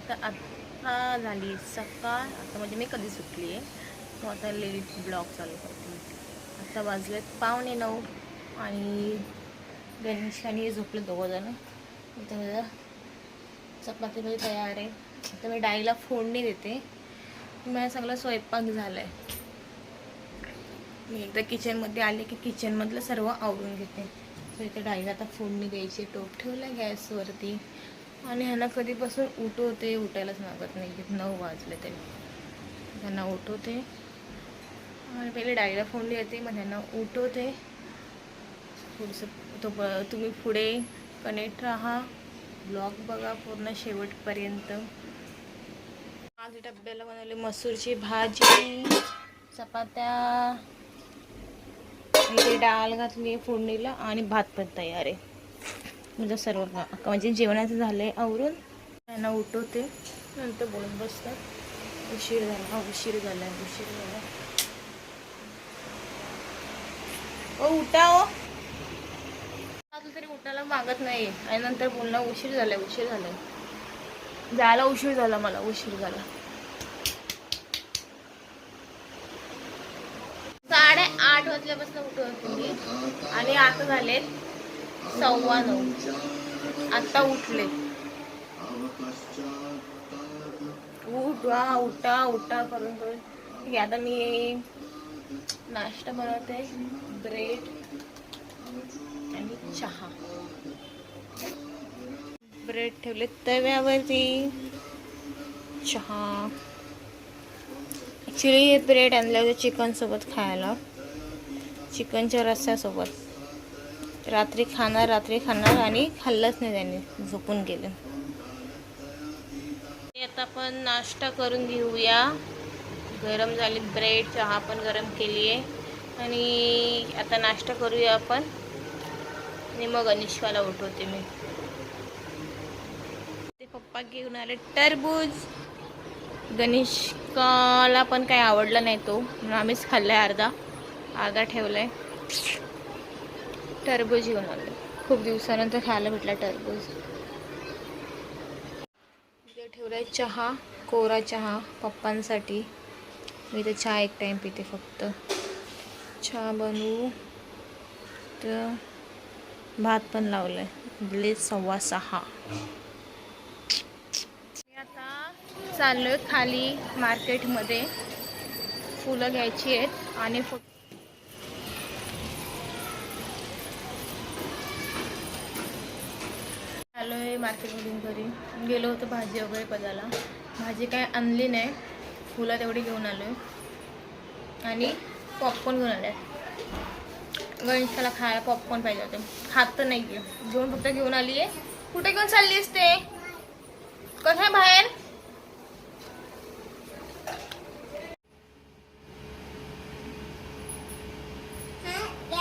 तर आत्ता झाली सकाळ. आता म्हणजे मी कधी सुटली आहे, मग आता लेट ब्लॉग चालू करते. आता वाजलेत 8:45 आणि गणेश आणि झोपले दोघंजण. तर चपाती भाजी तयार आहे. आता मी डाळीला फोडणी देते. माझा सगळा स्वयंपाक झाला आहे. मी एकदा किचनमध्ये आले की किचनमधलं सर्व आवरून घेते. तर इथे डाळीला आता फोडणी द्यायची. टोप ठेवला गॅसवरती आणि ह्यांना कधीपासून उठवते, उठायलाच मागत नाही. 9 वाजले तरी त्यांना उठवते आणि पहिले डाळीला फोडणी देते, मग त्यांना उठवते. थोडंसं तुम्ही पुढे कनेक्ट राहा, ब्लॉग बघा पूर्ण शेवटपर्यंत. आज डब्याला बनवली मसूरची भाजी, चपात्या, इथे डाळ घातली फोडणीला आणि भात पण तयार आहे. म्हणजे सर्व म्हणजे जेवणाचं झालं आहे आवरून. त्यांना उठवते, नंतर बोलत बसतात. उशीर झाला, उशीर झाला, उशीर झाला. ओ उठा ओ. आता तरी उठायला मागत नाही आणि नंतर बोलणं उशीर झालाय, उशीर झालाय. जायला उशीर झाला, मला उशीर झाला. 8:30 वाजल्यापासून उठवते मी आणि आता झालेत 9:15. आता उठले. उठा उठा उठा करून ठीक आहे. आता मी नाश्ता बनवते, ब्रेड आणि चहा. ब्रेड ठेवले तव्यावरती, चहा. ॲक्च्युली हे ब्रेड आणले होते चिकनसोबत खायला, चिकनच्या रस्स्यासोबत. रात्री खाणार आणि खाल्लंच नाही त्यांनी, झोपून गेलं. आता आपण नाश्ता करून घेऊया. गरम झाली ब्रेड, चहा पण गरम केली आहे आणि आता नाश्ता करूया आपण. आणि मग अनिष्काला उठवते मी. ते पप्पा घेऊन आले टरबूज. गणेशकाला पण काही आवडलं नाही तो, म्हणून आम्हीच खाल्लाय. अर्धा ठेवलाय. टरबूज घेऊन आले, खूप दिवसानंतर खायला भेटला टरबूज. इथे ठेवलाय चहा, कोरा चहा पप्पांसाठी. मी तर चहा एक टाइम पिते फक्त. चहा बनवू तर भात पण लावलाय. दिले 6:15. मी आता चाललोय खाली मार्केटमध्ये, फुलं घ्यायची आहेत आणि आलो आहे मार्केटमधून घरी. गेलो होतो भाजी वगैरे बघायला, भाजी काय आणली नाही, फुलं तेवढी घेऊन आलो आहे आणि पॉपकॉर्न घेऊन आले. गणेशाला खायला पॉपकॉर्न पाहिजे होते, खात तर नाही आहे. घेऊन फक्त घेऊन आली आहे. कुठे घेऊन चालली असते, कसं आहे बाहेर?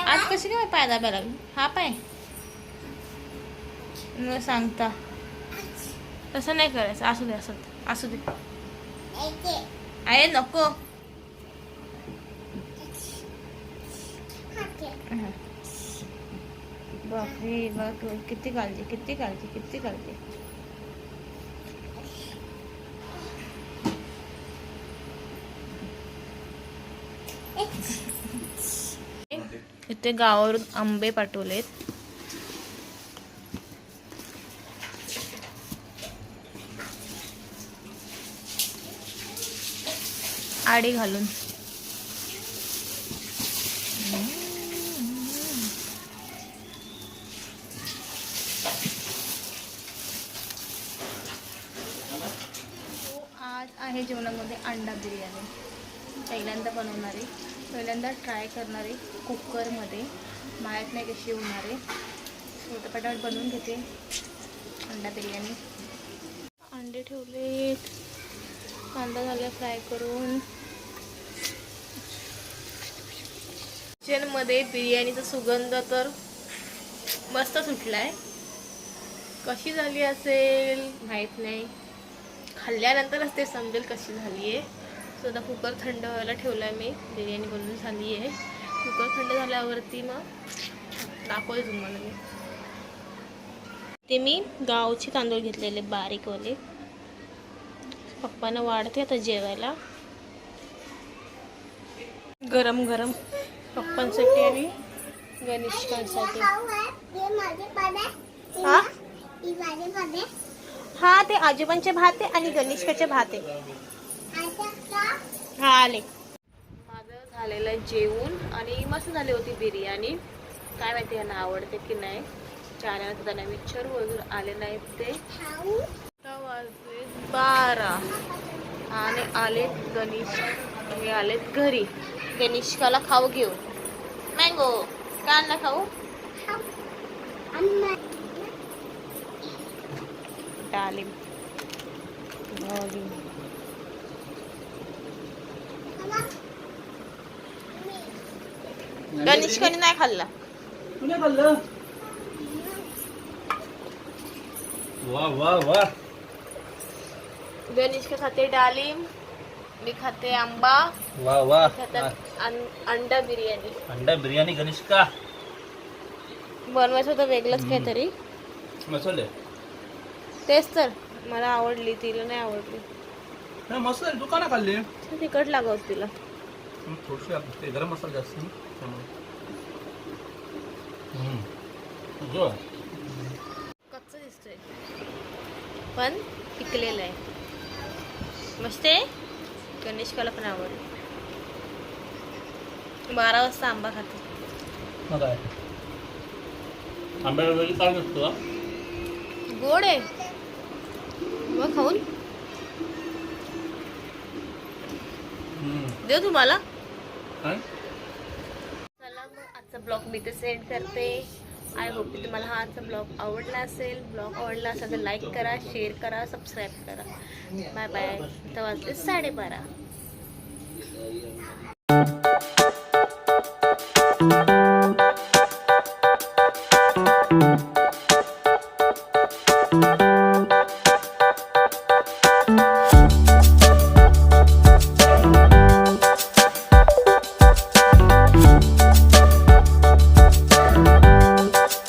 आज कशी काय पाय दाबायला लागली? हा पाय न सांगता तसं नाही करायचं. असू दे, असू दे, असू दे. आहे नको. बापरे बघ, किती काळजी, किती काळजी, किती काळजी. इथे गावावरून आंबे पाठवलेत. आडी घालून. आज आहे जेवणामध्ये अंडा बिर्याणी. पहिल्यांदा बनवणार आहे, पहिल्यांदा ट्राय करणार आहे कुकरमध्ये. माहीत नाही कशी होणार आहे. पटापट बनवून घेते अंडा बिर्याणी. अंडे ठेवलेत, कांदा झाला फ्राय करून. किचनमध्ये बिर्याणीचा सुगंध तर मस्त सुटलाय. कशी झाली असेल माहीत नाही, खाल्ल्यानंतरच ते समजेल कशी झाली आहे. सो आता कुकर थंड व्हायला ठेवला मी. बिर्याणी बनवून झाली आहे. कुकर थंड झाल्यावरती मग दाखवते तुम्हाला मी. ते मी गावचे तांदूळ घेतलेले बारीकवाले. पप्पांना वाढते आता जेवायला गरम गरम पप्पांसाठी आणि गणेशकांसाठी. हा हा ते आजोबांचे भात आहे आणि गणेशकाचे भात आहे. हा आले. माझं झालेलं जेवून आणि मस्त झाली होती बिर्याणी. काय माहिती यांना आवडते की नाही. चाराला त्यांना विचारू अजून आले नाहीत ते. वाजले 12 आणि आले गणेश. हे आलेत घरी गणेशकाला खाऊ घेऊन. मँगो काय आणला खाऊ. डालिम गणेशकाने नाही खाल्ला. वाह वाह वाह. गणेश खाते डालिम, मी खाते आंबा. वाह वाह. खातात अंडा बिर्याणी. अंडा बिर्याणी गणेश का बनवायचं होतं वेगळंच काहीतरी. मसाले तेच तर मला आवडली, तिला नाही आवडली. नाही मसाले दुकाना खाल्ली. तिखट लागत तिला. थोडीशी ते गरम मसाला जास्त कच्च दिसतोय पण पिकलेलं आहे. मस्त आहे. गणेशकाला पण आवडलं. 12 वाजता आंबा खाते. मग काय आंब्याला वेळी काय नसतो. गोड आहे मग खाऊन देऊ तुम्हाला. चला मग आजचा ब्लॉग मी ते सेंड करते. आय होप की तुम्हाला हा आजचा ब्लॉग आवडला असेल. ब्लॉग आवडला असेल तर लाईक करा, शेअर करा, सबस्क्राईब करा. Bye bye. आता वाजले 12:30.